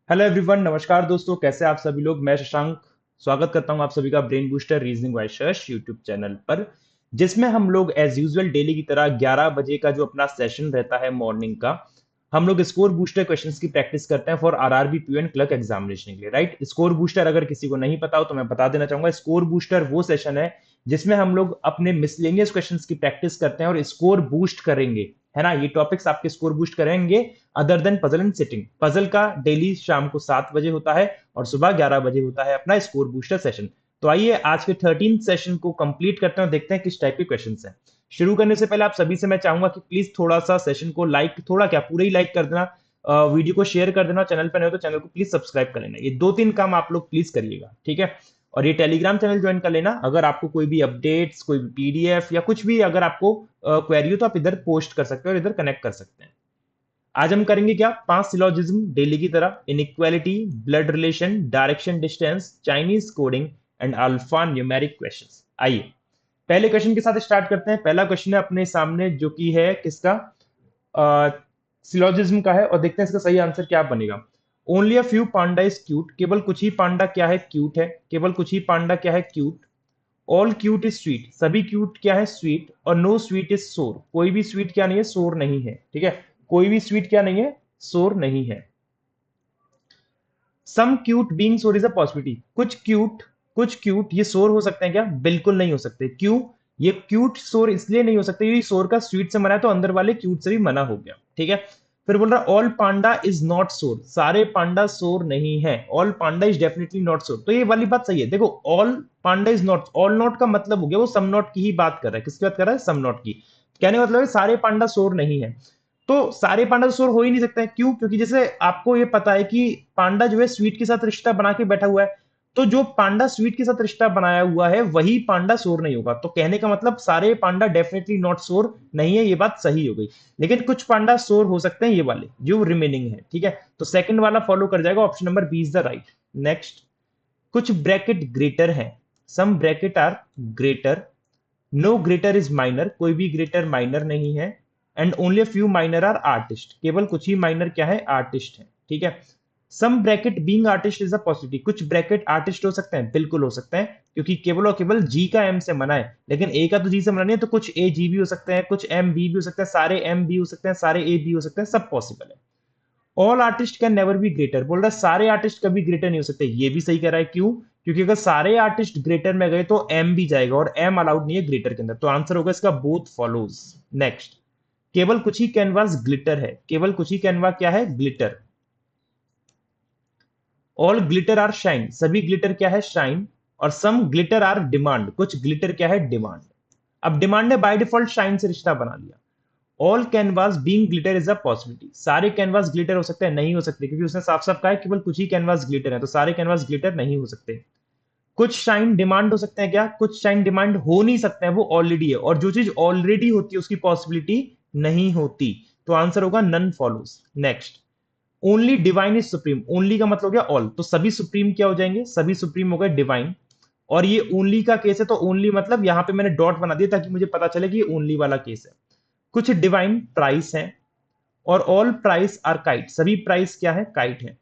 Hello everyone, नमस्कार दोस्तों। कैसे आप सभी लोग। मैं शशांक स्वागत करता हूं आप सभी का brain booster reasoning by Shash YouTube channel पर, जिसमें हम लोग एज यूजुअल डेली की तरह 11 बजे का जो अपना सेशन रहता है मॉर्निंग का, हम लोग स्कोर बूस्टर क्वेश्चंस की प्रैक्टिस करते हैं for RRB PO and clerk examination के लिए। राइट, स्कोर बूस्टर अगर किसी को नहीं पता हो तो मैं बता देना चाहूंगा। स्कोर बूस्टर वो सेशन है जिसमें हम लोग अपने मिसलेनियस क्वेश्चंस की प्रैक्टिस करते हैं और स्कोर बूस्ट करेंगे, है ना। ये टॉपिक्स आपके स्कोर बूस्ट करेंगे other than puzzle and sitting. Puzzle का डेली शाम को 7 बजे होता है और सुबह 11 बजे होता है अपना स्कोर बूस्टर सेशन। तो आइए आज के 13 सेशन को कंप्लीट करते हैं और देखते हैं किस टाइप के क्वेश्चन हैं। शुरू करने से पहले आप सभी से मैं चाहूंगा कि प्लीज थोड़ा सा सेशन को लाइक, थोड़ा क्या पूरा ही लाइक कर देना, वीडियो को शेयर कर देना, चैनल पर नहीं हो तो चैनल को प्लीज सब्सक्राइब कर लेना। ये दो तीन काम आप लोग प्लीज करिएगा, ठीक है। और ये टेलीग्राम चैनल ज्वाइन कर लेना। अगर आपको कोई भी अपडेट्स, कोई भी पीडीएफ या कुछ भी अगर आपको क्वेरी हो तो आप इधर पोस्ट कर सकते हो और इधर कनेक्ट कर सकते हैं। आज हम करेंगे क्या, 5 सिलोजिज्म डेली की तरह: inequality, blood relation, direction distance, Chinese coding and alpha numeric questions. आइए पहले क्वेश्चन के साथ स्टार्ट करते हैं। पहला क्वेश्चन है अपने सामने जो कि है किसका, सिलोजिज्म का है, और देखते हैं इसका सही आंसर क्या बनेगा। Only a few Panda is cute, केवल कुछ ही पांडा क्या है, क्यूट है। केवल कुछ ही पांडा क्या है, cute. All cute is sweet, सभी क्यूट क्या है, स्वीट। और नो स्वीट इज सोर, कोई भी स्वीट क्या नहीं है, सोर नहीं है, ठीक है। कोई भी स्वीट क्या नहीं है, सोर नहीं है। सम क्यूट बीइंग सोर इज अ पॉसिबिलिटी, कुछ क्यूट ये सोर हो सकते हैं क्या, बिल्कुल नहीं हो सकते। क्यों? ये क्यूट सोर इसलिए नहीं हो सकते, ये सोर का स्वीट से मना है तो अंदर वाले क्यूट से भी मना हो गया, ठीक है। फिर बोल रहा ऑल पांडा इज नॉट सोर, सारे पांडा सोर नहीं है। All Panda is definitely not सोर, तो ये वाली बात सही है। देखो, all Panda is not, all not का मतलब हो गया वो सम नॉट की ही बात कर रहा है। किसकी बात कर रहा है, सम नॉट की। कहने का मतलब है सारे पांडा सोर नहीं है। तो सारे पांडा तो सोर हो ही नहीं सकते हैं। क्यों? क्योंकि जैसे आपको ये पता है कि पांडा जो है स्वीट के साथ रिश्ता बना के बैठा हुआ है, तो जो पांडा स्वीट के साथ रिश्ता बनाया हुआ है वही पांडा सोर नहीं होगा। तो कहने का मतलब सारे पांडा डेफिनेटली नॉट सोर नहीं है, ये बात सही हो गई। लेकिन कुछ पांडा सोर हो सकते हैं, ये वाले जो रिमेनिंग है, ठीक है। तो सेकंड वाला फॉलो कर जाएगा, option number B is the right. Next, कुछ ब्रैकेट ग्रेटर है, some bracket are greater, no greater is minor, कोई भी ग्रेटर माइनर नहीं है। And only few minor are artist, केवल कुछ ही माइनर क्या है, आर्टिस्ट है, ठीक है। Some bracket being artist is a possibility, कुछ ब्रैकेट आर्टिस्ट हो सकते हैं, बिल्कुल हो सकते हैं, क्योंकि केवल और केवल जी का एम से मना है। लेकिन ए का तो जी से मना नहीं है, तो कुछ ए जी भी हो सकते हैं, कुछ एम बी भी हो सकते हैं, सारे एम बी हो सकते हैं, सारे ए बी हो सकते हैं, सब पॉसिबल है। All artist can never be greater, बोल रहा है सारे आर्टिस्ट कभी ग्रेटर नहीं हो सकते, ये भी सही कह रहा है। क्यों? क्योंकि अगर सारे आर्टिस्ट ग्रेटर में गए तो एम भी जाएगा और एम अलाउड नहीं है ग्रेटर के अंदर, तो आंसर होगा इसका बोथ फॉलोज। नेक्स्ट, केवल कुछ ही कैनवास ग्लिटर है, केवल कुछ ही कैनवा क्या है, glitter. All glitter are shine, सभी ग्लिटर क्या है, शाइन। और सम ग्लिटर आर डिमांड, कुछ ग्लिटर क्या है, डिमांड। अब डिमांड ने बाय डिफॉल्ट शाइन से रिश्ता बना लिया। All canvas being glitter is a possibility, सारे कैनवास ग्लिटर हो सकते हैं, नहीं हो सकते, क्योंकि उसने साफ साफ कहा है केवल कुछ ही कैनवास ग्लिटर है, तो सारे कैनवास ग्लिटर नहीं हो सकते। कुछ शाइन डिमांड हो सकते हैं क्या, कुछ शाइन डिमांड हो नहीं सकते हैं, वो ऑलरेडी है, और जो चीज ऑलरेडी होती है उसकी पॉसिबिलिटी नहीं होती। तो आंसर होगा none follows. Next, only divine is supreme, only का मतलब हो गया ऑल, तो सभी सुप्रीम क्या हो जाएंगे, सभी सुप्रीम हो गए डिवाइन। और ये ओनली का केस है, तो ओनली मतलब यहां पे मैंने डॉट बना दिया ताकि मुझे पता चले कि ये ओनली वाला केस है। कुछ डिवाइन प्राइस है, और ऑल प्राइस आर काइट, सभी प्राइस क्या है, काइट है।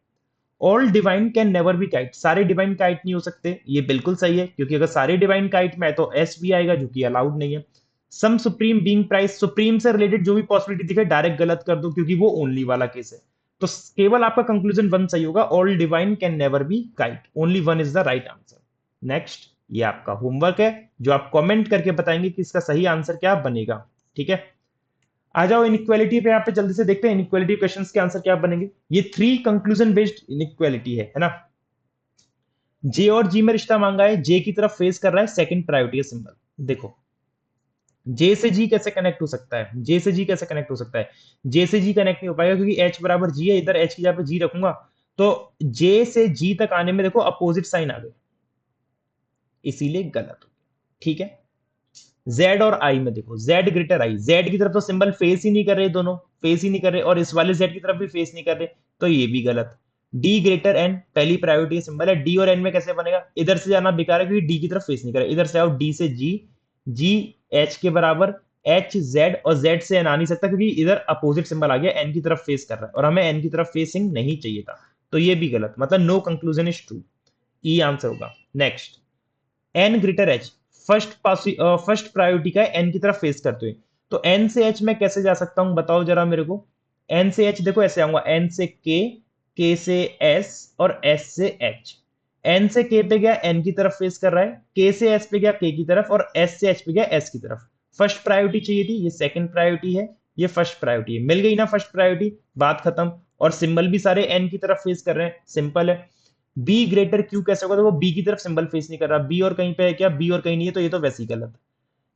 All divine can never be kite, सारे डिवाइन काइट नहीं हो सकते, ये बिल्कुल सही है, क्योंकि अगर सारे डिवाइन काइट में है तो एस भी आएगा जो कि अलाउड नहीं है। सम सुप्रीम बीइंग प्राइस, सुप्रीम से रिलेटेड जो भी पॉसिबिलिटी दिखे डायरेक्ट गलत कर दो, क्योंकि वो ओनली वाला केस है। तो केवल आपका कंक्लूजन वन सही होगा, all divine can never be kite, only one is the right answer. Next, ये आपका होमवर्क है जो आप कमेंट करके बताएंगे कि इसका सही आंसर क्या बनेगा, ठीक है। आ जाओ इनइक्वालिटी पे, यहाँ पे जल्दी से देखते हैं इनइक्वालिटी क्वेश्चंस के आंसर क्या बनेंगे। ये 3 कंक्लूजन बेस्ड इनइक्वालिटी है ना। जे और जी में रिश्ता मांगा है, जे की तरफ फेस कर रहा है सेकंड प्रायोरिटी सिंबल। देखो, जे से जी कैसे कनेक्ट हो सकता है, जे से जी कैसे कनेक्ट हो सकता है, जे से जी कनेक्ट नहीं हो पाएगा, क्योंकि एच बराबर जी है, इधर एच की जगह पे जी रखूंगा, तो जे से जी तक आने में देखो अपोजिट साइन आ गए, इसीलिए गलत हो गया, ठीक है। जेड और आई में देखो, जेड ग्रेटर आई, जेड की तरफ तो सिंबल फेस ही नहीं कर रहे, दोनों फेस ही नहीं कर रहे, और इस वाले जेड की तरफ भी फेस नहीं कर रहे, तो ये भी गलत। डी ग्रेटर एन, पहली प्रायोरिटी सिंबल है, डी और एन में कैसे बनेगा, इधर से जाना बेकार है क्योंकि डी की तरफ फेस नहीं कर रहे, इधर से आओ, डी से जी, जी एच के बराबर, एच जेड, और जेड से एन आ नहीं सकता क्योंकि इधर अपोजिट सिंबल आ गया, एन की तरफ फेस कर रहा है और हमें एन की तरफ फेसिंग नहीं चाहिए था, तो ये भी गलत, मतलब no conclusion is true, E answer होगा। Next, N greater H, first priority का एन की तरफ फेस करते हुए, तो एन से एच में कैसे जा सकता हूं बताओ जरा मेरे को। एन से एच देखो ऐसे आऊंगा, एन से के से एस और एस से एच। एन से के पे गया, एन की तरफ फेस कर रहा है, के से एस पे गया, के की तरफ, और एस से एच पे गया, एस की तरफ। फर्स्ट प्रायोरिटी चाहिए थी, ये सेकंड प्रायोरिटी है, ये फर्स्ट प्रायोरिटी है, मिल गई ना फर्स्ट प्रायोरिटी, बात खत्म। और सिंबल भी सारे एन की तरफ फेस कर रहे हैं, सिंपल है। बी ग्रेटर क्यू कैसे होगा, तो वो बी की तरफ सिंबल फेस नहीं कर रहा, बी और कहीं पे है क्या, बी और कहीं नहीं है, तो ये तो वैसे ही गलत।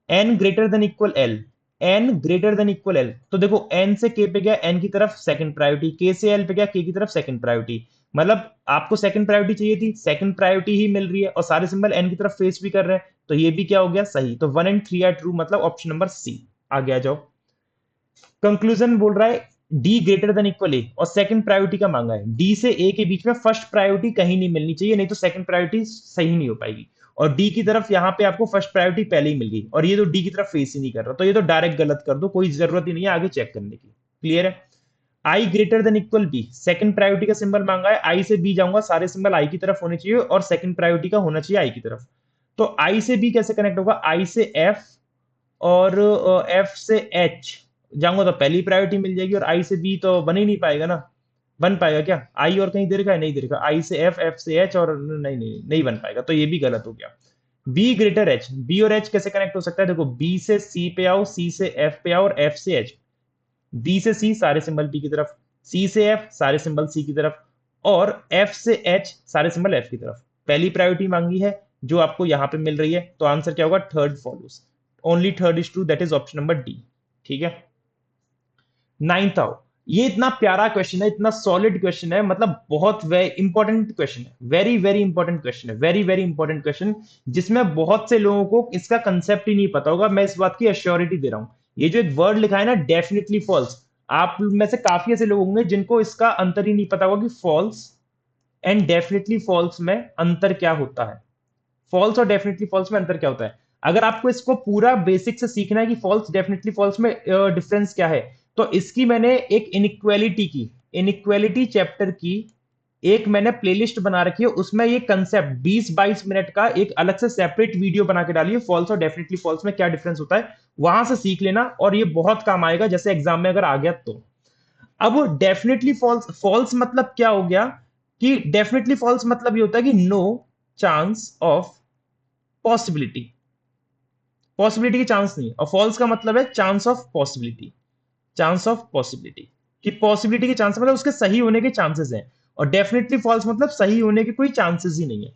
N greater than equal L, N greater than equal L, तो देखो एन से के पे गया, एन की तरफ सेकंड प्रायोरिटी, के से एल पे गया, के की तरफ सेकंड प्रायोरिटी, मतलब आपको सेकंड प्रायोरिटी चाहिए थी, सेकंड प्रायोरिटी ही मिल रही है, और सारे सिंबल एन की तरफ फेस भी कर रहे हैं, तो ये भी क्या हो गया, सही। तो 1 एंड 3 आर ट्रू, मतलब ऑप्शन नंबर सी। आगे आ जाओ। कंक्लूजन बोल रहा है डी ग्रेटर देन इक्वल ए, और सेकंड प्रायोरिटी का मांगा है, डी से ए के बीच में फर्स्ट प्रायोरिटी कहीं नहीं मिलनी चाहिए, नहीं तो सेकंड प्रायोरिटी सही नहीं हो पाएगी। और डी की तरफ यहां पे आपको फर्स्ट प्रायोरिटी पहले ही मिल गई, और ये तो डी की तरफ फेस ही नहीं कर रहा, तो ये तो डायरेक्ट गलत कर दो, कोई जरूरत ही नहीं है आगे चेक करने की। क्लियर है। I greater than equal B, second priority का सिंबल मांगा है, आई से बी जाऊंगा, सारे सिंबल आई की तरफ होने चाहिए, और सेकंड प्रायोरिटी का होना चाहिए आई की तरफ। तो आई से बी कैसे कनेक्ट होगा, आई से एफ, और एफ से एच जाऊंगा तो पहली प्रायोरिटी मिल जाएगी, और आई से बी तो बन ही नहीं पाएगा ना, बन पाएगा क्या, आई और कहीं दे रखा है, नहीं दे रखा, आई से एफ, एफ से एच, और नहीं नहीं नहीं बन पाएगा, तो ये भी गलत हो गया। बी ग्रेटर एच, बी और एच कैसे कनेक्ट हो सकता है, देखो बी से सी पे आओ, सी से एफ पे आओ, और एफ से एच, बी से सी सारे सिंबल बी की तरफ, सी से एफ सारे सिंबल सी की तरफ, और एफ से एच सारे सिंबल एफ की तरफ। पहली प्रायोरिटी मांगी है जो आपको यहां पे मिल रही है, तो आंसर क्या होगा, third follows, only third is true, that is option number D. ठीक है। नाइन्थ आओ, ये इतना प्यारा क्वेश्चन है, इतना सॉलिड क्वेश्चन है, मतलब बहुत इंपॉर्टेंट क्वेश्चन है, वेरी वेरी इंपॉर्टेंट क्वेश्चन है, वेरी वेरी इंपॉर्टेंट क्वेश्चन, जिसमें बहुत से लोगों को इसका कंसेप्ट ही नहीं पता होगा, मैं इस बात की एश्योरिटी दे रहा हूं। ये जो एक वर्ड लिखा है ना, डेफिनेटली फॉल्स, आप में से काफी ऐसे लोग होंगे जिनको इसका अंतर ही नहीं पता होगा कि फॉल्स एंड डेफिनेटली फॉल्स में अंतर क्या होता है, फॉल्स और डेफिनेटली फॉल्स में अंतर क्या होता है। अगर आपको इसको पूरा बेसिक से सीखना है कि फॉल्स डेफिनेटली फॉल्स में डिफरेंस क्या है, तो इसकी मैंने एक इनइक्वालिटी की, इनइक्वालिटी चैप्टर की एक मैंने प्लेलिस्ट बना रखी है, उसमें ये कंसेप्ट 20-22 मिनट का एक अलग से सेपरेट वीडियो बना के डालिए, फॉल्स और डेफिनेटली फॉल्स में क्या डिफरेंस होता है, वहां से सीख लेना, और ये बहुत काम आएगा जैसे एग्जाम में अगर आ गया तो। अब डेफिनेटली फॉल्स, फॉल्स मतलब क्या हो गया, कि डेफिनेटली फॉल्स मतलब ये होता है कि no chance of possibility, possibility की चांस नहीं, और फॉल्स का मतलब है chance of possibility, chance of possibility, कि पॉसिबिलिटी के चांस मतलब उसके सही होने के चांसेस हैं, और डेफिनेटली फॉल्स मतलब सही होने के कोई चांसेस ही नहीं है।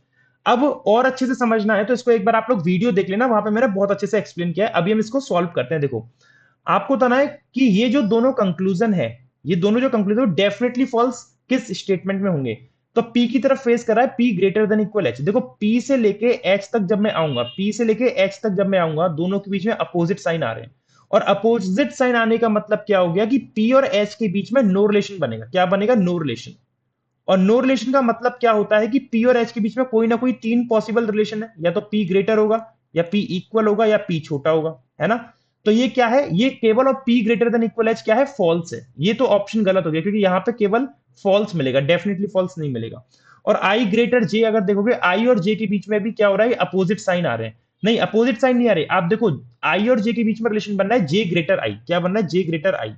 अब और अच्छे से समझना है तो इसको एक बार आप लोग वीडियो देख लेना, वहां पे मैंने बहुत अच्छे से एक्सप्लेन किया है। अभी हम इसको सॉल्व करते हैं। देखो आपको बताना है कि ये जो दोनों कंक्लूजन है, ये दोनों जो कंक्लूजन डेफिनेटली फॉल्स किस स्टेटमेंट में होंगे, तो P की तरफ फेस कर रहा है, P greater than equal H। देखो P से लेके H तक जब मैं आऊंगा, P से लेके H तक जब मैं आऊंगा, दोनों के बीच में अपोजिट साइन आ रहे हैं, और अपोजिट साइन आने का मतलब क्या हो गया कि P और H के बीच में नो रिलेशन बनेगा, क्या बनेगा, नो रिलेशन। और नो रिलेशन का मतलब क्या होता है कि P और H के बीच में कोई ना कोई तीन पॉसिबल रिलेशन है, या तो P ग्रेटर होगा, या P इक्वल होगा, या P छोटा होगा, है ना। तो ये क्या है, ये केवल और P greater than equal H क्या है, फॉल्स है, ये तो ऑप्शन गलत हो गया, क्योंकि यहां पे केवल फॉल्स मिलेगा, डेफिनेटली फॉल्स नहीं मिलेगा। और I ग्रेटर J अगर देखोगे, I और J के बीच में भी क्या हो रहा है, अपोजिट साइन आ रहे हैं, नहीं अपोजिट साइन नहीं आ रहे, आप देखो I और J के बीच में रिलेशन बन रहा है J ग्रेटर I, क्या बन रहा है, J ग्रेटर I।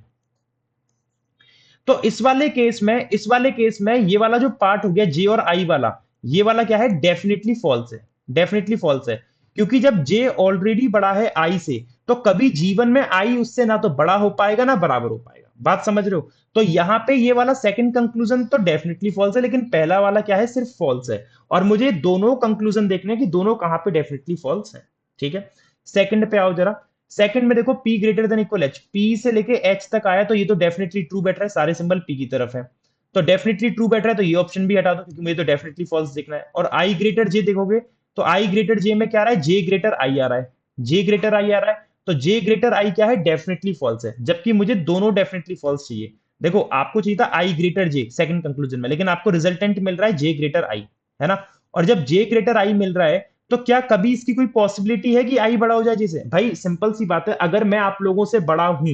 तो इस वाले केस में ये वाला जो पार्ट हो गया जे और आई वाला, ये वाला क्या है, डेफिनेटली फॉल्स है, डेफिनेटली फॉल्स है, क्योंकि जब जे ऑलरेडी बड़ा है आई से, तो कभी जीवन में आई उससे ना तो बड़ा हो पाएगा ना बराबर हो पाएगा, बात समझ रहे हो। तो यहां पे ये वाला सेकंड कंक्लूजन तो डेफिनेटली फॉल्स है, लेकिन पहला वाला क्या है, सिर्फ फॉल्स है, और मुझे दोनों कंक्लूजन देखने हैं कि दोनों कहां पे डेफिनेटली फॉल्स है। ठीक है। सेकंड पे आओ जरा। सेकंड में देखो P greater than equal H, P से लेके H तक आया, तो ये तो डेफिनेटली ट्रू बैठ रहा है, सारे सिंबल P की तरफ है, तो डेफिनेटली ट्रू बैठ रहा है, तो ये ऑप्शन भी हटा दो, क्योंकि मुझे तो डेफिनेटली फॉल्स देखना है। और I ग्रेटर J देखोगे, तो I ग्रेटर J में क्या आ रहा है, J ग्रेटर I आ रहा है, J ग्रेटर I आ रहा है, तो J ग्रेटर I क्या है, डेफिनेटली फॉल्स है, जबकि मुझे दोनों डेफिनेटली फॉल्स चाहिए। देखो आपको चाहिए था I greater J second conclusion में, लेकिन आपको रिजल्टेंट मिल रहा है J ग्रेटर I, है ना। और जब J ग्रेटर I मिल रहा है, तो क्या कभी इसकी कोई पॉसिबिलिटी है कि आई बड़ा हो जाए, जैसे भाई सिंपल सी बात है, अगर मैं आप लोगों से बड़ा हूं,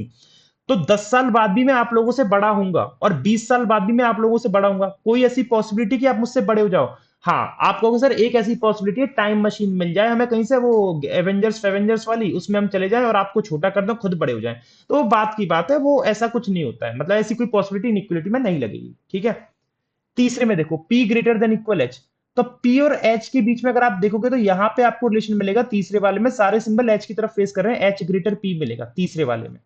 तो 10 साल बाद भी मैं आप लोगों से बड़ा होऊंगा और 20 साल बाद भी मैं आप लोगों से बड़ा होऊंगा। कोई ऐसी पॉसिबिलिटी कि आप मुझसे बड़े हो जाओ? हाँ, आप कहोगे सर एक ऐसी पॉसिबिलिटी है, टाइम मशीन मिल जाए हमें कहीं से, वो एवेंजर्स फेवेंजर्स वाली, उसमें हम चले जाएं और आपको छोटा कर दें, खुद बड़े हो जाएं। तो वो बात की बात है, वो ऐसा कुछ नहीं होता है, मतलब ऐसी कोई पॉसिबिलिटी इनइक्वालिटी में नहीं लगेगी। ठीक है। तीसरे में देखो, P greater than equal H। तो P और H के बीच में अगर आप देखोगे तो यहां पे आपको रिलेशन मिलेगा, तीसरे वाले में सारे सिंबल H की तरफ फेस कर रहे हैं, H ग्रेटर P मिलेगा तीसरे वाले में।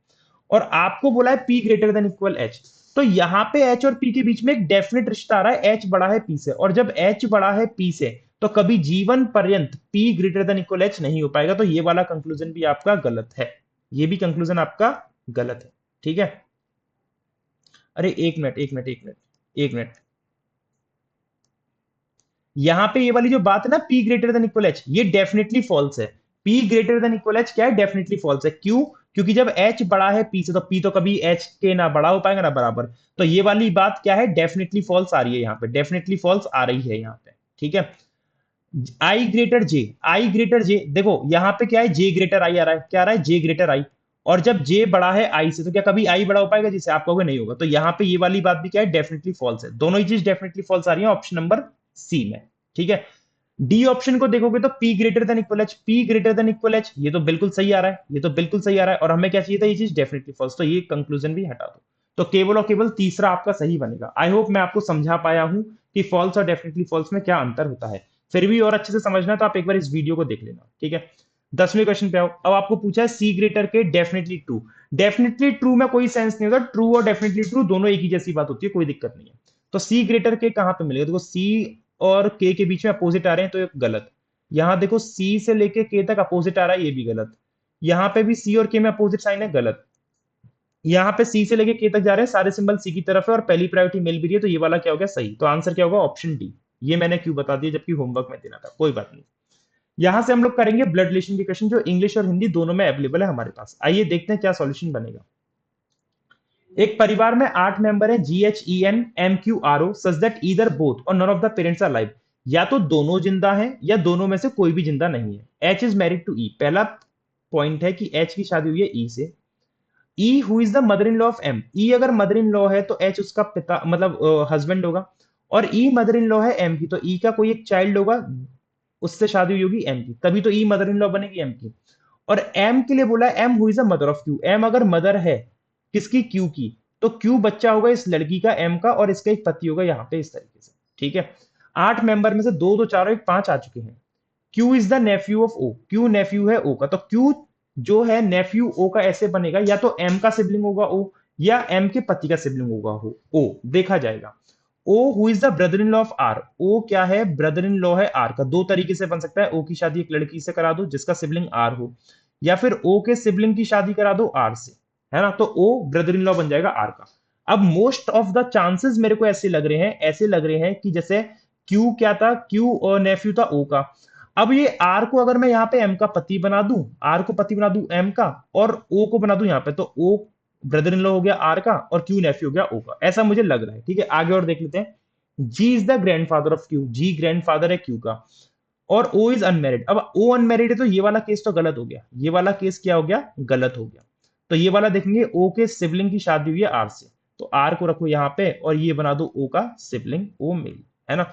और आपको बोला है P greater than equal H। तो यहां पे H और P के बीच में एक डेफिनेट रिश्ता आ रहा है, H बड़ा है P से, और जब H बड़ा है P से तो कभी जीवन पर्यंत P greater than equal H नहीं हो पाएगा। तो ये वाला कंक्लूजन भी आपका गलत है, ये भी कंक्लूजन आपका गलत है। ठीक है। अरे एक मिनट एक मिनट एक मिनट एक मिनट, यहां पे ये वाली जो बात है ना, P greater than equal H, ये डेफिनेटली फॉल्स है। P greater than equal H क्या है? डेफिनेटली फॉल्स है। क्यों? क्योंकि जब H बड़ा है P से तो P तो कभी H के ना बड़ा हो पाएगा ना बराबर। तो ये वाली बात क्या है? डेफिनेटली फॉल्स आ रही है यहाँ पे, डेफिनेटली फॉल्स आ रही है यहाँ पे। ठीक है। I greater J, I greater जे, देखो यहाँ पे क्या है, जे ग्रेटर आई आ रहा है, क्या आ रहा है? जे ग्रेटर आई। और जब जे बड़ा है आई से तो क्या कभी आई बड़ा हो पाएगा? जिसे आप कहोगे नहीं होगा। तो यहाँ पे ये वाली बात भी क्या है? डेफिनेटली फॉल्स है। दोनों ही चीज डेफिनेटली फॉल्स आ रही है ऑप्शन नंबर सी में। ठीक है। डी ऑप्शन को देखोगे तो P greater than equal H, P greater than equal H, ये तो बिल्कुल सही आ रहा है, ये तो बिल्कुल सही आ रहा है, और हमें क्या चाहिए था? ये चीज डेफिनेटली फॉल्स। तो ये कंक्लूजन भी हटा दो। तो केवल और केवल तीसरा आपका सही बनेगा। आई होप मैं आपको समझा पाया हूं कि फॉल्स और डेफिनेटली फॉल्स में क्या अंतर होता है। फिर भी और अच्छे से समझना है तो आप एक बार इस वीडियो को देख लेना। ठीक है। 10वें क्वेश्चन पे आओ। अब आपको पूछा है सी ग्रेटर के डेफिनेटली ट्रू। डेफिनेटली ट्रू में कोई सेंस नहीं होता, ट्रू और डेफिनेटली ट्रू दोनों एक ही जैसी बात होती है, कोई दिक्कत नहीं है। तो सी ग्रेटर के कहां पे मिलेगा? देखो सी और के बीच में अपोजिट आ रहे हैं तो ये गलत। यहां देखो सी से लेके के तक अपोजिट आ रहा है, ये भी गलत। यहां पे भी सी और के में अपोजिट साइन है, गलत। यहाँ पे सी से लेके के तक जा रहे हैं, सारे सिंबल सी की तरफ है और पहली प्रायोरिटी मिल भी रही है, तो ये वाला क्या हो गया? सही। तो आंसर क्या होगा? Option D. ये मैंने क्यों बता दिया जबकि होमवर्क में देना था, कोई बात नहीं। यहां से हम लोग करेंगे ब्लड रिलेशन के क्वेश्चन, जो इंग्लिश और हिंदी दोनों में अवेलेबल है हमारे पास। आइए देखते हैं क्या सॉल्यूशन बनेगा। एक परिवार में 8 मेंबर है, GHEN MQRO, such that either both और none of the parents are live. या तो दोनों जिंदा हैं या दोनों में से कोई भी जिंदा नहीं है। H is married to E। पहला पॉइंट है कि H की शादी हुई है E से। E who is the mother in law of M। E अगर मदर इन लॉ है तो H उसका पिता मतलब हस्बैंड होगा। और E मदर इन लॉ है M की, तो E का कोई एक चाइल्ड होगा, उससे शादी हुई होगी M की, तभी तो E मदर इन लॉ बनेगी M की। और M के लिए बोला है M who is the mother of Q। M अगर मदर है किसकी? Q की, तो Q बच्चा होगा इस लड़की का M का, और इसका एक पति होगा यहाँ पे इस तरीके से। ठीक है। 8 मेंबर में से दो दो चार और एक पांच आ चुके हैं। Q is the nephew of O. Q nephew है ओ का, तो क्यू जो है नेफ्यू ओ का ऐसे बनेगा, या तो एम का सिबलिंग होगा ओ, या एम के पति का सिबलिंग होगा हो ओ, देखा जाएगा। O who is the brother in law of R. O क्या है? ब्रदर इन लॉ है आर का। दो तरीके से बन सकता है, ओ की शादी एक लड़की से करा दो जिसका सिबलिंग आर हो, या फिर ओ के सिबलिंग की शादी करा दो आर से, है ना? तो ओ ब्रदर इन लॉ बन जाएगा आर का। अब मोस्ट ऑफ द चांसेस मेरे को ऐसे लग रहे हैं, ऐसे लग रहे हैं कि जैसे क्यू क्या था? क्यू और नेफ्यू था ओ का। अब ये आर को अगर मैं यहाँ पे एम का पति बना दूं, आर को पति बना दूं एम का, और ओ को बना दूं यहाँ पे, तो ओ ब्रदर इन लॉ हो गया आर का और क्यू नेफ्यू हो गया ओ का, ऐसा मुझे लग रहा है। ठीक है, आगे और देख लेते हैं। G is the grandfather of Q. G grandfather है क्यू का, और ओ इज अनमेरिड। अब ओ अनमेरिड है तो ये वाला केस तो गलत हो गया, ये वाला केस क्या हो गया? गलत हो गया। तो ये वाला देखेंगे, ओ के सिबलिंग की शादी हुई है आर से, तो आर को रखो यहाँ पे और ये बना दो ओ का सिबलिंग, ओ मेल, है ना?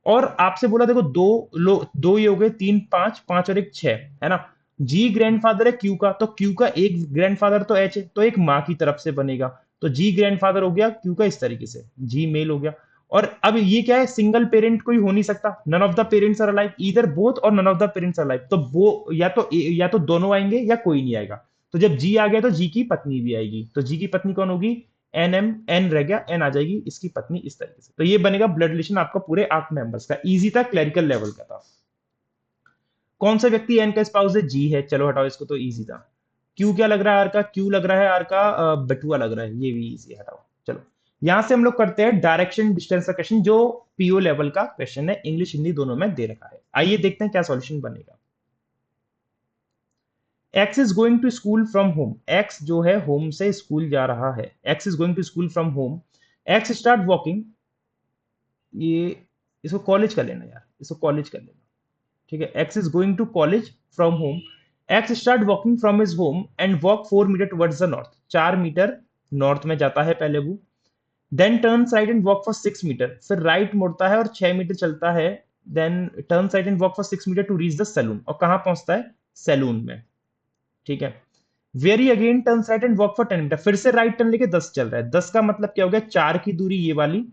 और आपसे बोला देखो दो लो, दो ये हो गए, तीन पांच, पांच और एक छह, है ना? जी ग्रैंडफादर है क्यू का, तो क्यू का एक ग्रैंडफादर तो एच है, तो एक माँ की तरफ से बनेगा। तो जी ग्रैंडफादर हो गया क्यू का इस तरीके से, जी मेल हो गया। और अब ये क्या है? सिंगल पेरेंट कोई हो नहीं सकता, none of the parents are alive, either both और none of the parents are alive. तो वो या तो दोनों आएंगे या कोई नहीं आएगा। तो जब जी आ गया तो जी की पत्नी भी आएगी, तो जी की पत्नी कौन होगी? एन एम, एन रह गया, एन आ जाएगी इसकी पत्नी, इस तरीके से। तो ये बनेगा ब्लड रिलेशन आपका पूरे 8 मेंबर्स का। इजी था, क्लरिकल लेवल का था। कौन सा व्यक्ति एन का स्पाउस है? जी है, चलो हटाओ इसको, तो इजी था। क्यू क्या लग रहा है? आर का। क्यू लग रहा है आर का बटुआ लग रहा है, ये भी इजी है, हटाओ। चलो यहां से हम लोग करते हैं डायरेक्शन डिस्टेंस का क्वेश्चन, जो पीओ लेवल का क्वेश्चन है, इंग्लिश हिंदी दोनों में दे रखा है। आइए देखते हैं क्या सॉल्यूशन बनेगा। X is going to school from home. X जो है होम से स्कूल जा रहा है, X is going to school from home. X start walking, ये इसको कॉलेज कर लेना यार, इसको कॉलेज कर लेना। ठीक है, X is going to college from home. X start walking from his home and walk 4 meter towards the north, 4 meter north में जाता है पहले वो, then turns right and walk for 6 meter, फिर राइट मुड़ता है और 6 मीटर चलता है, then turns right and walk for 6 meter to reach the saloon, और कहां पहुंचता है, सैलून में, ठीक है। Very again turns right and walk for 10 meter, फिर से राइट टर्न लेके 10 चल रहा है, 10 का मतलब क्या हो गया, 4 की दूरी ये वाली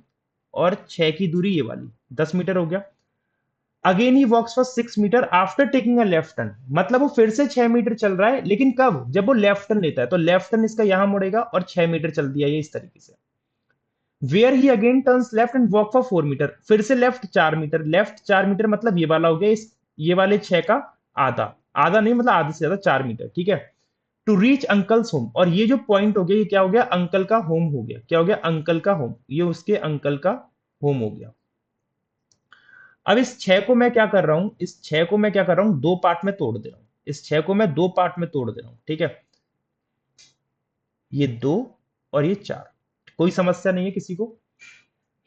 और 6 की दूरी ये वाली, 10 मीटर हो गया। Again he walks for 6 meter after taking a left turn, मतलब वो फिर से 6 मीटर चल रहा है, लेकिन कब, जब वो लेफ्ट टर्न लेता है, तो लेफ्ट टर्न इसका यहां मुड़ेगा और 6 मीटर चल दिया ये इस तरीके से। Where he again turns left and walk for 4 meter, फिर से लेफ्ट 4 मीटर, लेफ्ट 4 मीटर मतलब ये वाला हो गया, इस ये वाले 6 का आधा, आधा नहीं मतलब आधे से ज्यादा 4 मीटर, ठीक है। टू रीच अंकल्स होम, और ये जो पॉइंट हो गया ये क्या हो गया, अंकल का होम हो गया, क्या हो गया, अंकल का होम, ये उसके अंकल का होम हो गया। अब इस 6 को मैं क्या कर रहा हूं, इस 6 को मैं क्या कर रहा हूं, दो पार्ट में तोड़ दे रहा हूं, इस 6 को मैं दो पार्ट में तोड़ दे रहा हूं, ठीक है। ये 2 और ये 4, कोई समस्या नहीं है किसी को।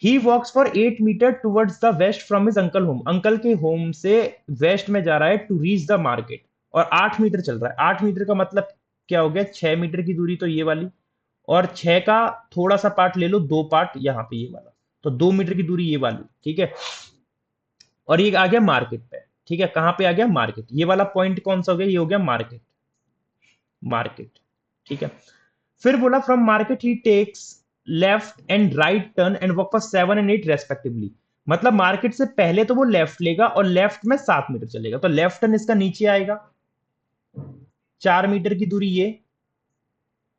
He walks for 8 metre towards the west from his uncle home, uncle के होम से वेस्ट में जा रहा है टू रीच द मार्केट, और 8 मीटर चल रहा है, 8 मीटर का मतलब क्या हो गया, 6 मीटर की दूरी तो ये वाली, और 6 का थोड़ा सा पार्ट ले लो, दो पार्ट यहाँ पे ये वाला, तो 2 मीटर की दूरी ये वाली, ठीक है। और ये आ गया मार्केट पे, ठीक है, कहां पे आ गया, मार्केट, ये वाला पॉइंट कौन सा हो गया, ये हो गया मार्केट, मार्केट, ठीक है। फिर बोला from market he takes left and right turn and walk for 7 and 8 respectively, मतलब मार्केट से पहले तो वो लेफ्ट लेगा और लेफ्ट में 7 मीटर चलेगा, तो लेफ्ट टर्न इसका नीचे आएगा, 4 मीटर की दूरी ये,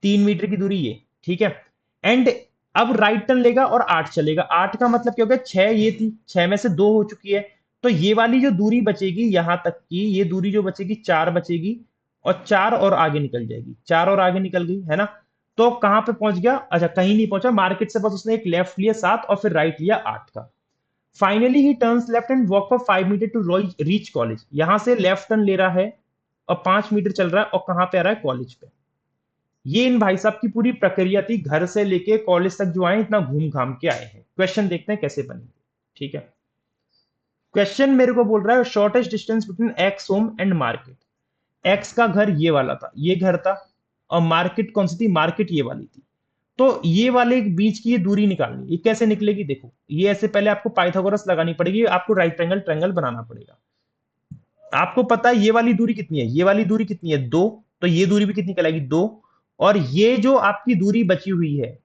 3 मीटर की दूरी ये, ठीक है। एंड अब राइट टर्न लेगा और 8 चलेगा, 8 का मतलब क्या हो गया, 6 ये थी, 6 में से 2 हो चुकी है, तो ये वाली जो दूरी बचेगी यहां तक की, ये दूरी जो बचेगी 4 बचेगी, और 4 और आगे निकल जाएगी, 4 और आगे निकल गई है ना। तो कहां पे पहुंच गया, अच्छा कहीं नहीं पहुंचा, मार्केट से बस उसने एक लेफ्ट लिया 7 और फिर राइट लिया 8 का। Finally he turns left and walk for 5 meter to reach college, यहां से लेफ्ट टर्न ले रहा है और 5 मीटर चल रहा है, और कहां पे आ रहा है, कॉलेज पे। ये इन भाई साहब की पूरी प्रक्रिया थी, घर से लेके कॉलेज तक जो आए इतना घूम घाम के आए हैं। क्वेश्चन देखते हैं कैसे बनेंगे, ठीक है। क्वेश्चन मेरे को बोल रहा है shortest distance between x home and market, x का घर ये वाला था, ये घर था, और मार्केट कौन सी थी, मार्केट ये वाली थी, तो ये वाले बीच की ये दूरी निकालनी, ये कैसे निकलेगी, देखो ये ऐसे पहले आपको पाइथागोरस लगानी पड़ेगी, आपको राइट ट्रायंगल ट्रायंगल बनाना पड़ेगा। आपको पता है ये वाली दूरी कितनी है, ये वाली दूरी कितनी है, 2, तो ये दूरी भी कितनी कहलाएगी, 2, और ये जो आपकी दूरी बची हुई है,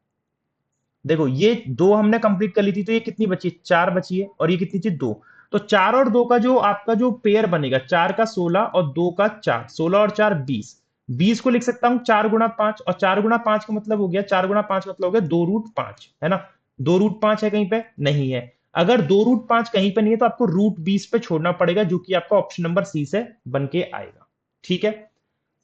देखो ये 2 हमने कंप्लीट कर ली थी, तो ये कितनी बची, 4 बची है, और ये कितनी थी, 2, तो 4 और 2 का जो आपका जो पेयर बनेगा, 4 का 16 और 2 का 4, 16 और 4 20, 20 को लिख सकता हूं 4 गुणा 5, और 4 गुणा 5 का मतलब हो गया, 4 गुणा 5 का मतलब हो गया 2√5, है ना। 2√5 है कहीं पे, नहीं है, अगर 2√5 कहीं पे नहीं है तो आपको √20 पे छोड़ना पड़ेगा, जो कि आपका ऑप्शन नंबर सी से बन के आएगा, ठीक है।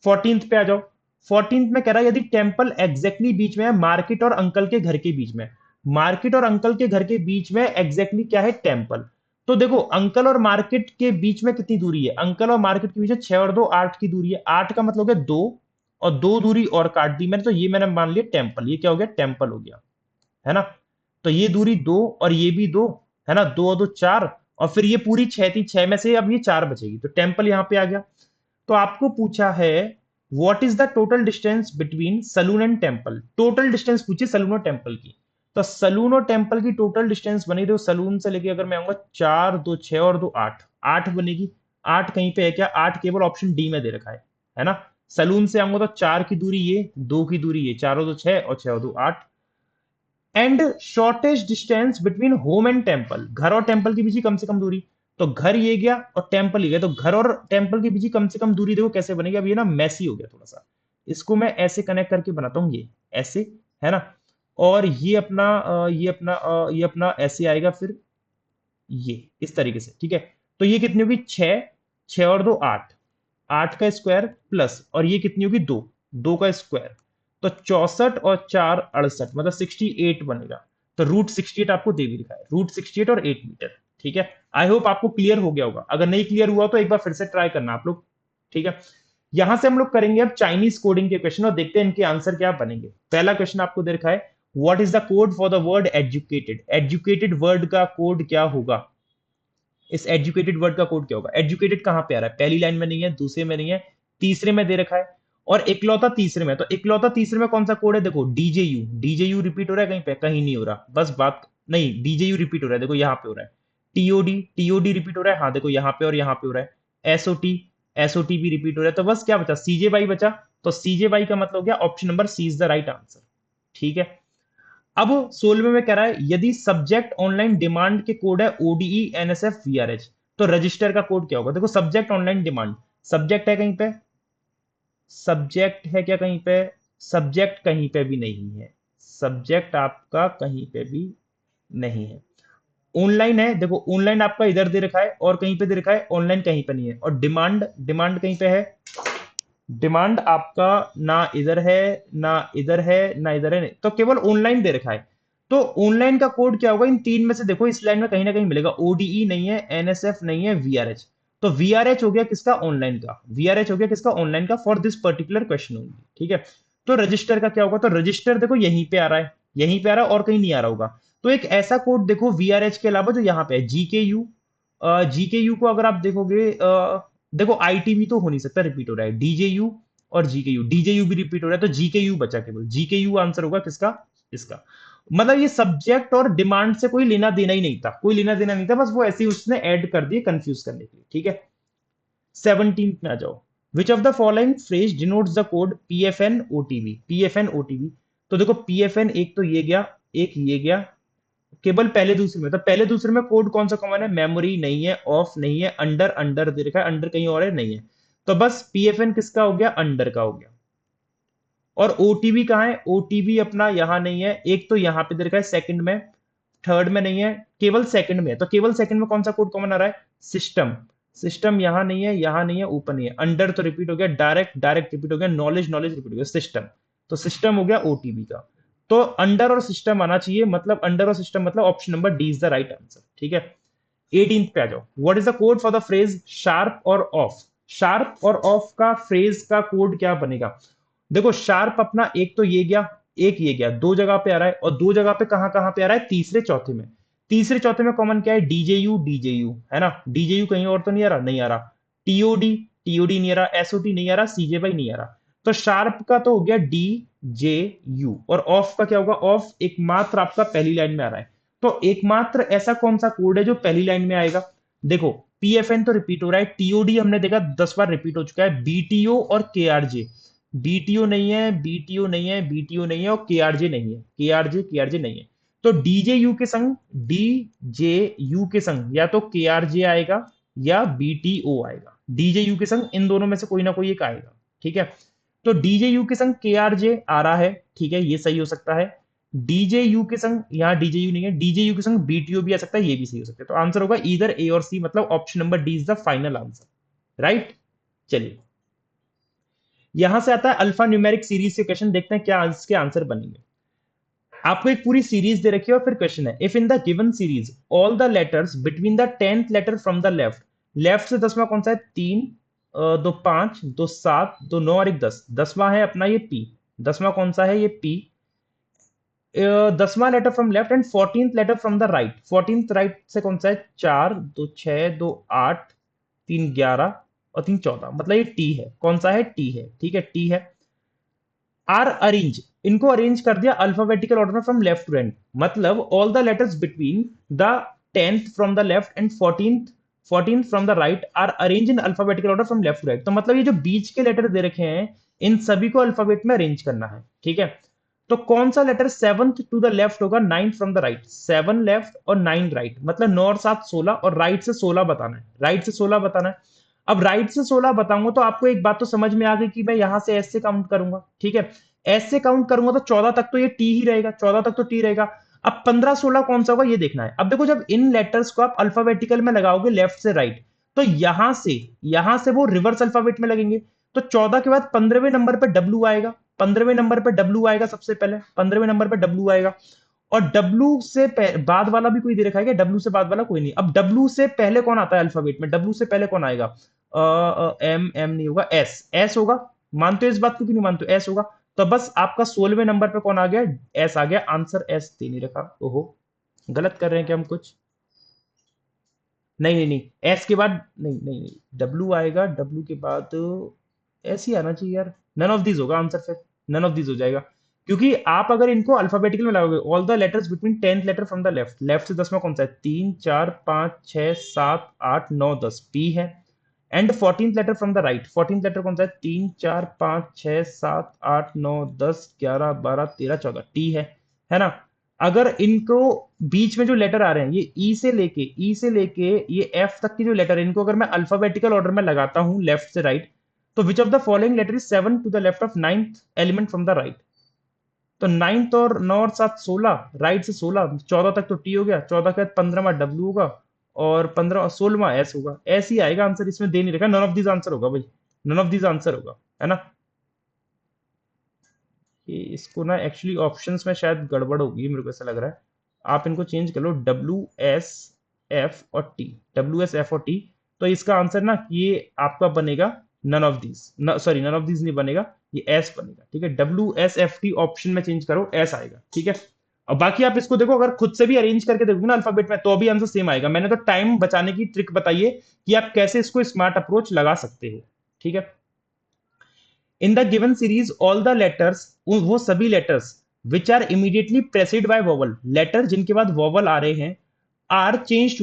14th पे आ जाओ। 14th में कह रहा है यदि टेम्पल एग्जैक्टली बीच में है मार्केट और अंकल के घर के बीच में, मार्केट और अंकल के घर के बीच में एग्जैक्टली क्या है, टेम्पल, तो देखो अंकल और मार्केट के बीच में कितनी दूरी है, अंकल और मार्केट के बीच में 6 और 2 8 की दूरी है, 8 का मतलब है 2, और 2 दूरी और काट दी मैंने, तो ये मैंने मान लिया टेम्पल, ये क्या हो गया, टेम्पल हो गया, है ना। तो ये दूरी 2 और ये भी 2, है ना, 2 और 2 4, और फिर ये पूरी 6 थी, 6 में से अब ये 4 बचेगी, तो टेम्पल यहां पे आ गया। तो आपको पूछा है what is the total distance between saloon and temple, total distance पूछिए सलून और टेम्पल की, तो सलून और टेम्पल की टोटल डिस्टेंस बनी, देखो सलून से लेके अगर मैं आऊंगा 4 2 6 और 2 8, 8 बनेगी, 8 कहीं पे है क्या, 8 केवल ऑप्शन डी में दे रखा है ना। सलून से आऊंगा तो 4 की दूरी ये, 2 की दूरी ये, 4 और 2 6 और 6 और 2 8, and shortest distance between home and temple, घर और टेम्पल के बीच की कम से कम दूरी, तो घर ये गया और टेम्पल ये गया, तो घर और टेम्पल के बीच की कम से कम दूरी देखो कैसे बनेगी, अब ये ना मैसी हो गया थोड़ा सा, इसको मैं ऐसे कनेक्ट करके बनाता हूं, ये ऐसे, है ना, और ये अपना ये अपना ऐसे आएगा, फिर ये इस तरीके से, ठीक है। तो ये कितनी होगी, 6, 6 और 2 8, 8 का स्क्वायर प्लस, और ये कितनी होगी, 2, 2 का स्क्वायर, तो 64 और 4 68, मतलब 68 बनेगा, तो √68 आपको दे भी लिखा है, √68 और 8 मीटर, ठीक है। आई होप आपको क्लियर हो गया होगा, अगर नहीं क्लियर हुआ तो एक बार फिर से ट्राई करना आप लोग, ठीक है। यहां से हम लोग करेंगे अब चाइनीज कोडिंग के क्वेश्चन और देखते हैं इनके आंसर क्या बनेंगे। पहला क्वेश्चन आपको दे रखा है what is the code for the word educated, educated word का कोड क्या होगा, इस एजुकेटेड वर्ड का कोड क्या होगा, एजुकेटेड कहां पे आ रहा है, पहली लाइन में नहीं है, दूसरे में नहीं है, तीसरे में दे रखा है, और इकलौता तीसरे में। तो इकलौता तीसरे में कौन सा कोड है? देखो डीजेयू, डीजेयू रिपीट हो रहा है कहीं पे? कहीं नहीं हो रहा, बस बात नहीं, डीजेयू रिपीट हो रहा है, देखो यहाँ पे हो रहा है। टीओडी, टीओडी रिपीट हो रहा है, हाँ देखो यहाँ पे और यहाँ पे हो रहा है। एसओटी, एसओटी भी रिपीट हो रहा है। तो बस क्या बचा? सीजे बाई बचा। तो सीजे बाई का मतलब हो गया option number C is the right answer. ठीक है। अब 16वें में कह रहा है यदि सब्जेक्ट ऑनलाइन डिमांड के कोड है ओडीई एनएसएफ वीआरएच, तो रजिस्टर का कोड क्या होगा? देखो सब्जेक्ट ऑनलाइन डिमांड, सब्जेक्ट है कहीं पे? सब्जेक्ट है क्या कहीं पे? सब्जेक्ट कहीं पे भी नहीं है, सब्जेक्ट आपका कहीं पे भी नहीं है। ऑनलाइन है, देखो ऑनलाइन आपका इधर दे रखा है और कहीं पे दे रखा है, ऑनलाइन कहीं पे नहीं है। और डिमांड, डिमांड कहीं पे है? डिमांड आपका ना इधर है, ना इधर है, ना इधर है, नहीं तो केवल ऑनलाइन दे रखा है। तो ऑनलाइन का कोड क्या होगा? इन तीन में से देखो इस लाइन में कहीं ना कहीं मिलेगा। ओडीई नहीं है, एनएसएफ नहीं है, वीआरएच। तो वीआरएच हो गया किसका? ऑनलाइन का। वीआरएच हो गया किसका? ऑनलाइन का, फॉर दिस पर्टिकुलर क्वेश्चन होंगी। ठीक है। तो रजिस्टर का क्या होगा? तो रजिस्टर देखो यहीं पे आ रहा है, यहीं पे आ रहा है और कहीं नहीं आ रहा होगा। तो एक ऐसा कोड देखो वीआरएच के अलावा जो यहाँ पे है, जीके यू। जीके यू को अगर आप देखोगे, देखो आईटीवी तो हो नहीं सकता, रिपीट हो रहा है। डीजेयू और जीकेयू, डीजेयू भी रिपीट हो रहा है, तो जीकेयू बचा केवल। जीकेयू आंसर होगा किसका? इसका। मतलब ये सब्जेक्ट और डिमांड से कोई लेना देना ही नहीं था, कोई लेना देना नहीं था, बस वो ऐसे ही उसने ऐड कर दिए कंफ्यूज करने के लिए। ठीक है। 17 में आ जाओ। Which of the following phrase denotes the code PFN OTV? PFN OTV, तो देखो पीएफएन एक तो ये गया, एक ये गया, केवल पहले दूसरे में। तो पहले दूसरे में कोड कौन सा कॉमन है? मेमोरी नहीं है, ऑफ नहीं है, अंडर, अंडर दे रखा है, अंडर कहीं और है नहीं है। तो बस पीएफएन किसका हो गया? अंडर का हो गया। और ओटीबी कहाँ है? ओटीबी अपना यहां नहीं है, एक तो यहां पे दे रखा है सेकंड में, थर्ड में नहीं है, केवल सेकंड में है। तो केवल सेकंड में कौन सा कोड कॉमन आ रहा है? सिस्टम। सिस्टम यहां नहीं है, यहां नहीं है, ऊपर नहीं है। अंडर तो रिपीट हो गया, डायरेक्ट, डायरेक्ट रिपीट हो गया, नॉलेज, नॉलेज रिपीट हो गया, सिस्टम। तो सिस्टम हो गया ओटीबी का। तो अंडर और सिस्टम आना चाहिए, मतलब अंडर और सिस्टम, मतलब option number D is the right answer. ठीक है। 18 पे आ जाओ। What is the code for the phrase sharp और ऑफ? शार्प और ऑफ का फ्रेज का कोड क्या बनेगा? देखो शार्प अपना एक तो ये गया, एक ये गया, दो जगह पे आ रहा है, और दो जगह पे कहां कहां पे आ रहा है? तीसरे चौथे में। तीसरे चौथे में कॉमन क्या है? डीजेयू, डीजेयू है ना, डीजेयू कहीं और तो नहीं आ रहा, नहीं आ रहा। टीओडी, टीओडी नहीं आ रहा, एसओटी नहीं आ रहा, सीजे बाई नहीं आ रहा। तो शार्प का तो हो गया डी जे यू, और ऑफ का क्या होगा? ऑफ एकमात्र आपका पहली लाइन में आ रहा है। तो एकमात्र ऐसा कौन सा कोड है जो पहली लाइन में आएगा? देखो पीएफएन तो रिपीट हो रहा है, टीओडी हमने देखा 10 बार रिपीट हो चुका है, बीटीओ और केआरजे। बीटीओ नहीं है, बीटीओ नहीं है, बीटीओ नहीं है, और केआरजे नहीं है, केआरजे, केआरजे नहीं है। तो डीजेयू के संग, डीजेयू के संग या तो केआरजे आएगा या बीटीओ आएगा। डीजेयू के संग इन दोनों में से कोई ना कोई एक आएगा। ठीक है। तो डीजेयू के संग केआरजे आ रहा है, ठीक है, ये सही हो सकता है। डीजेयू के संग, यहाँ डीजेयू नहीं है, डीजेयू के संग बीटीओ भी आ सकता है, ये भी सही हो सकता है। तो आंसर होगा इधर ए और सी, मतलब option number D is the final answer. Right. चलिए, यहां से आता है अल्फा न्यूमेरिक सीरीज के क्वेश्चन, देखते हैं क्या इसके आंसर बनेंगे। आपको एक पूरी सीरीज दे रखी है और फिर क्वेश्चन है, if in the given series all the letters between the 10th letter from the left, left से 10वां कौन सा है? 3, 2 5, 2 7, 2 9 और 1 10, 10वां है अपना ये पी। 10वां कौन सा है? ये पी। 10वां letter from left and 14th letter from the right, 14th right से कौन सा है? 4, 2 6, 2 8, 3 11 और 3 14, मतलब ये टी है। कौन सा है? टी है। ठीक है, टी है। आर अरेंज, इनको अरेंज कर दिया अल्फाबेटिकल ऑर्डर में फ्रॉम लेफ्ट टू राइट, मतलब all the letters between the 10th from the left and 14th from the right are arrange in alphabetical order from left to right. तो मतलब ये जो बीच के लेटर दे रखे हैं, इन सभी को अल्फाबेट में अरेंज करना है। ठीक है। तो कौन सा letter 7th to the left होगा? 9th from the right. 7 left और 9 राइट, मतलब 9 और 7 16, और राइट से 16 बताना है, राइट से 16 बताना है। अब राइट से 16 बताऊंगा तो आपको एक बात तो समझ में आ गई कि मैं यहां से एस से काउंट करूंगा। ठीक है। एस से काउंट करूंगा तो 14 तक तो ये टी ही रहेगा, 14 तक तो टी रहेगा। अब 15 16 कौन सा होगा ये देखना है। अब देखो जब इन लेटर्स को आप अल्फाबेटिकल में लगाओगे लेफ्ट से राइट, तो यहां से वो रिवर्स अल्फाबेट में लगेंगे। तो 14 के बाद 15वें नंबर पर डब्ल्यू आएगा, 15वें नंबर पर डब्ल्यू आएगा, सबसे पहले 15वें नंबर पर डब्ल्यू आएगा। और डब्ल्यू से बाद वाला भी कोई दे रखा है क्या? डब्ल्यू से बाद वाला कोई नहीं। अब डब्ल्यू से पहले कौन आता है अल्फाबेट में? डब्ल्यू से पहले कौन आएगा? एम, एम नहीं होगा, एस, एस होगा। मानते हो इस बात को कि नहीं मानते हो? एस होगा। तो बस आपका 16वें नंबर पे कौन आ गया? एस आ गया। आंसर एस दे नहीं रखा, ओहो, गलत कर रहे हैं क्या हम कुछ? नहीं नहीं नहीं, एस के बाद नहीं नहीं नहीं, डब्ल्यू आएगा, डब्ल्यू के बाद ऐसे ही आना चाहिए यार, नन ऑफ दीज होगा आंसर, फिर नन ऑफ दीज हो जाएगा, क्योंकि आप अगर इनको अल्फाबेटिकल में लगाओगे, all the letters between 10th letter from the left, left से 10वां कौन सा है, 3 4 5 6 7 8 9 10, पी है। And 14th letter from the right, 14th letter कौन सा है, 3 4 5 6 7 8 9 10 11 12 13 14, टी है ना। अगर इनको बीच में जो लेटर आ रहे हैं, ये ई से लेके ये एफ तक की जो लेटर है, इनको अगर मैं अल्फाबेटिकल ऑर्डर में लगाता हूं लेफ्ट से राइट, तो which of the following letter is 7 to the left of 9th element from the right. तो 9th और 9 और 7 16, राइट से 16, 14 तक तो टी हो गया, 14 के बाद 15वां डब्ल्यू होगा, और 15 और 16वां एस होगा। ऐसे ही आएगा आंसर, इसमें दे नहीं रखा, नन ऑफ दिस आंसर होगा भाई, नन ऑफ दिस आंसर होगा, है ना। ये इसको ना एक्चुअली ऑप्शंस में शायद गड़बड़ होगी, मेरे को ऐसा लग रहा है। आप इनको चेंज कर लो, डब्ल्यू एस एफ और टी, डब्ल्यू एस एफ और टी। तो इसका आंसर ना ये आपका बनेगा none of these, sorry none of these नहीं बनेगा, ये एस बनेगा, ठीक है। W S F T option में चेंज करो, एस आएगा, ठीक है। और बाकी आप इसको देखो, अगर खुद से भी अरेंज करके देखोगे ना अल्फाबेट में, तो भी आंसर सेम आएगा। मैंने तो टाइम बचाने की ट्रिक बताई है कि आप कैसे इसको स्मार्ट अप्रोच लगा सकते हो, ठीक है। In the given series all the letters, वो सभी letters which are immediately preceded by vowel, letter जिनके बाद वोवल आ रहे हैं, are change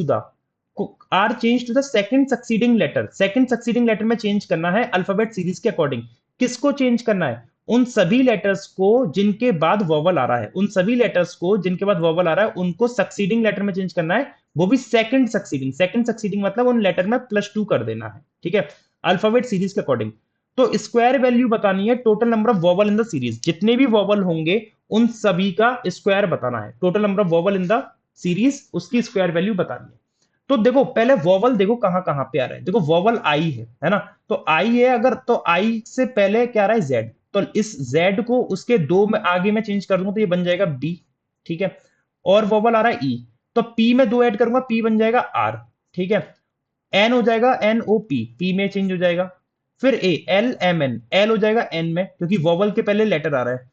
to the second succeeding letter, second succeeding letter में चेंज करना है अल्फाबेट सीरीज के अकॉर्डिंग। किसको चेंज करना है, उन सभी लेटर्स को जिनके बाद वोवल आ रहा है, उन सभी लेटर्स को जिनके बाद वोवल आ रहा है उनको सक्सीडिंग लेटर में चेंज करना है, वो भी सेकंड सक्सीडिंग। सेकंड सक्सीडिंग मतलब उन लेटर में +2 कर देना है, ठीक है, अल्फाबेट सीरीज के अकॉर्डिंग। तो स्क्वायर वैल्यू बतानी है, total number of vowel in the series, जितने भी वोवल होंगे उन सभी का स्क्वायर बताना है, total number of vowel in the series, उसकी स्क्वायर वैल्यू बतानी है। तो देखो पहले वोवल देखो कहां कहां पे आ रहा है, देखो वोवल आई है ना, तो आई है, अगर तो आई से पहले क्या आ रहा है, जेड, तो इस जेड को उसके दो में आगे में चेंज कर दूंगा तो ये बन जाएगा बी, ठीक है। और वोवल आ रहा है ई, तो पी में दो ऐड करूंगा, पी बन जाएगा आर, ठीक है। एन हो जाएगा एन ओ पी, पी में चेंज हो जाएगा। फिर ए, एल एम एन, एल हो जाएगा एन में क्योंकि वोवल के पहले लेटर आ रहा है।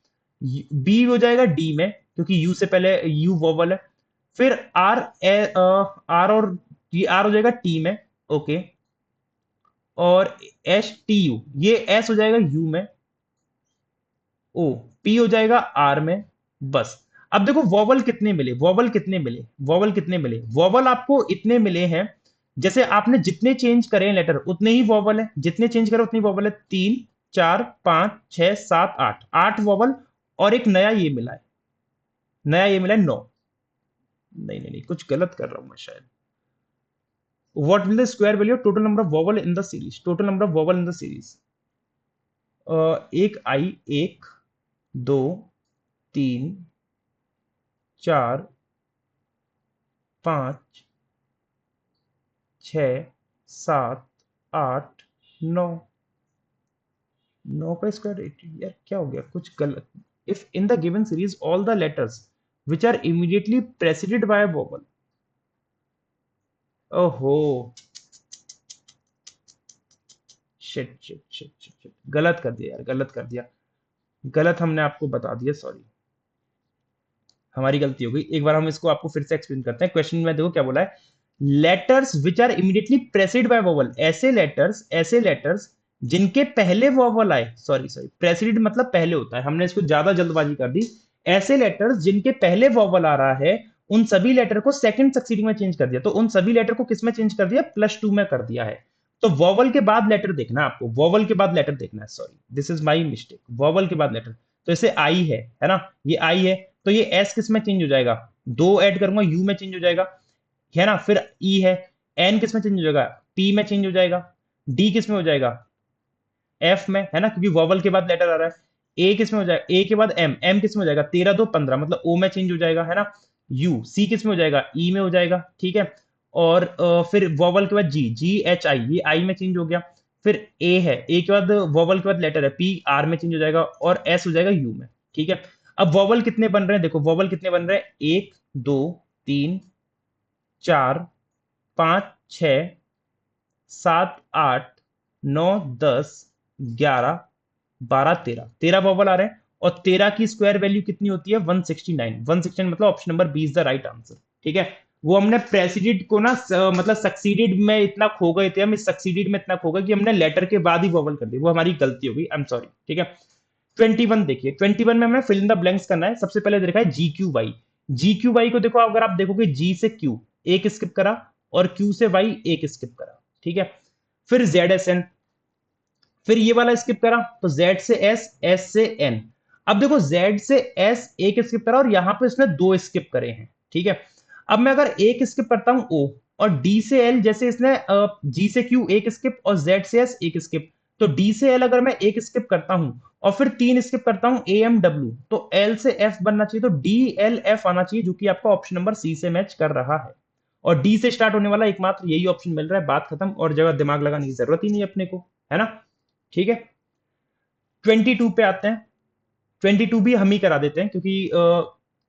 बी हो जाएगा डी में क्योंकि यू से पहले यू वोवल है। फिर आर, आर और ये आर हो जाएगा टी में, ओके। और एच टी यू, ये एस हो जाएगा यू में, ओ पी हो जाएगा आर में, बस। अब देखो वोवल कितने मिले, वोवल कितने मिले, वोवल कितने मिले, वोवल आपको इतने मिले हैं, जैसे आपने जितने चेंज करे लेटर उतने ही वोवल है, जितने चेंज करे उतनी वोवल है, 3 4 5 6 7 8, 8 वोवल। और एक नया ये मिला है, नया ये मिला है 9। नहीं नहीं नहीं, कुछ गलत कर रहा हूं मैं शायद। What will the square value of total number of vowel in the series, total number of vowel in the series, एक आई, 1 2 3 4 5 6 7 8 9, 9 का स्क्वायर 80, यार क्या हो गया, कुछ गलत। If in the given series all the letters which are immediately preceded by vowel, ओहो, shit shit shit shit shit, गलत कर दिया यार, गलत कर दिया, गलत हमने आपको बता दिया, सॉरी, हमारी गलती हो गई। एक बार हम इसको आपको फिर से एक्सप्लेन करते हैं। क्वेश्चन में देखो क्या बोला है, letters which are immediately preceded by vowel, ऐसे लेटर्स जिनके पहले वोवल आए, सॉरी सॉरी, प्रेसिड मतलब पहले होता है, हमने इसको ज्यादा जल्दबाजी कर दी। ऐसे लेटर्स जिनके पहले वोवल आ रहा है उन सभी लेटर को सेकंड सक्सीडिंग में चेंज कर दिया, तो उन सभी लेटर को किस में चेंज कर दिया, +2 में कर दिया है। तो वोवल के बाद लेटर देखना है आपको, वोवल के बाद लेटर देखना है, sorry this is my mistake, vowel के बाद लेटर। तो इसे आई है ना, ये आई है, तो ये एस किस में चेंज हो जाएगा, दो ऐड करूंगा यू में चेंज हो जाएगा, है ना। फिर ई है, एन किस में चेंज हो जाएगा, पी में चेंज हो जाएगा। डी किस में हो जाएगा, एफ में, है ना, क्योंकि वोवल के बाद लेटर आ रहा है। ए किस में हो जाएगा, ए के बाद एम, एम किस में हो जाएगा, 13 2 15 मतलब ओ में चेंज हो जाएगा, है ना। यू, सी किस में हो जाएगा, ई में हो जाएगा, ठीक है। और फिर वोवल के बाद जी, जी एच आई, ये आई में चेंज हो गया। फिर ए है, ए के बाद वोवल के बाद लेटर है, पी आर में चेंज हो जाएगा, और एस हो जाएगा यू में, ठीक है। अब वोवल कितने बन रहे हैं, देखो वोवल कितने बन रहे हैं, 1 2 3 4 5 6 7 8 9 10 11 12 13, 13 वोवल आ रहे हैं, और 13 की स्क्वायर वैल्यू कितनी होती है, 169, 169 मतलब option number B is the right answer, ठीक है। वो हमने प्रेसिडेंट को ना मतलब सक्सीडेड में इतना खो गए थे हम, इस सक्सीडेड में इतना खो गए कि हमने लेटर के बाद ही वॉवल कर दी, वो हमारी गलती हो गई, आई एम सॉरी। ठीक है, 21 देखिए, 21 में हमें फिल इन द ब्लैंक्स करना है। सबसे पहले देखा है G Q Y. G Q Y को देखो, अगर आप देखोगे जी से क्यू एक स्किप करा और क्यू से वाई एक स्किप करा। ठीक है, फिर जेड एस एन, फिर ये वाला स्किप करा तो जेड से एस, एस से एन। अब देखो जेड से एस एक स्किप करा और यहां पे उसने दो स्किप करे हैं। ठीक है, अब मैं अगर एक स्किप करता हूं ओ, और डी से एल जैसे इसने जी से क्यू एक स्किप और जेड से एस एक स्किप, तो डी से एल अगर मैं एक स्किप करता हूं और फिर तीन स्किप करता हूं ए एम डब्ल्यू, तो एल से एफ बनना चाहिए, तो डी एल एफ आना चाहिए, जो कि आपका ऑप्शन नंबर सी से मैच कर रहा है। और डी से स्टार्ट होने वाला एकमात्र यही ऑप्शन मिल रहा है, बात खत्म, और जगह दिमाग लगाने की जरूरत ही नहीं अपने को, है ना। ठीक है, 22 पे आते हैं। 22 भी हम ही करा देते हैं क्योंकि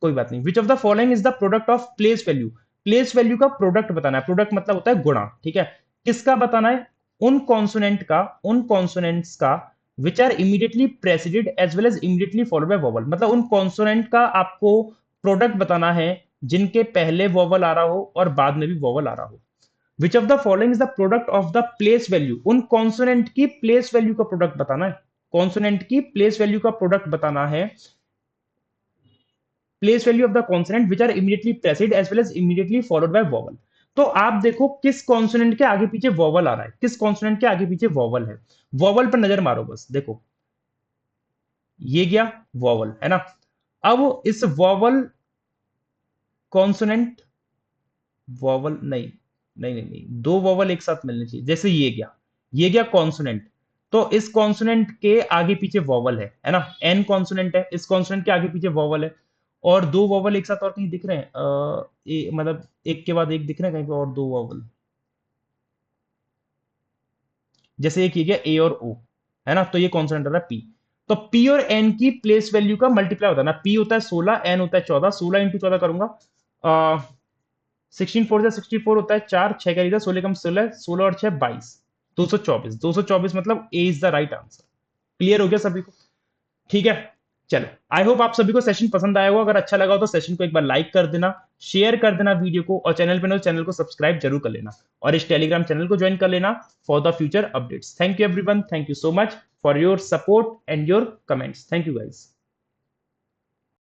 कोई बात नहीं। विच of the following is the product of place value. Place value का प्रोडक्ट बताना है, प्रोडक्ट मतलब होता है गुणा। ठीक है, किसका बताना है, उन कॉन्सोनेंट का, उन कॉन्सोनेंट्स का which are immediately preceded as well as immediately followed by vowel. मतलब उन कॉन्सोनेंट का आपको प्रोडक्ट बताना है जिनके पहले वोवल आ रहा हो और बाद में भी वोवल आ रहा हो। विच of the following is the product of the place value, उन कॉन्सोनेंट की प्लेस वैल्यू का प्रोडक्ट बताना है, कॉन्सोनेंट की प्लेस वैल्यू का प्रोडक्ट बताना है। Place value of the consonant which are immediately preceded as well as immediately followed by vowel. तो आप देखो किस कॉन्सोनेंट के आगे पीछे वोवल आ रहा है, किस कॉन्सोनेंट के आगे पीछे वोवल है। वोवल पर नजर मारो बस, देखो ये गया वोवल, है ना। अब इस वोवल कॉन्सोनेंट, वोवल नहीं, नहीं, दो वोवल एक साथ मिलने चाहिए। जैसे ये गया कॉन्सोनेंट, तो इस कॉन्सोनेंट के आगे पीछे वोवल है ना। एन कॉन्सोनेंट है, इस कॉन्सोनेंट के आगे पीछे वोवल है, और दो वोवल एक साथ और कहीं दिख रहे हैं, मतलब एक के बाद एक दिख रहे हैं कहीं पे और दो वोवल। जैसे एक ये गया ए और ओ, है ना, तो ये कॉन्सोनेंट हो रहा है पी। तो पी और एन की प्लेस वैल्यू का मल्टीप्लाई होता है ना, पी होता है 16, एन होता है 14, 16 इंटू 14 करूंगा, 16 4 से 64 होता है, 4 6 का 16 कम 16, 16 और 6 22, 224, 224 मतलब A is the right answer. Clear हो गया सभी को। ठीक है, चलो, आई होप आप सभी को सेशन पसंद आया होगा। अगर अच्छा लगा हो तो सेशन को एक बार लाइक कर देना, शेयर कर देना वीडियो को, और चैनल पे ना चैनल को सब्सक्राइब जरूर कर लेना, और इस टेलीग्राम चैनल को ज्वाइन कर लेना for the future updates. Thank you everyone, thank you so much for your support and your comments. Thank you guys.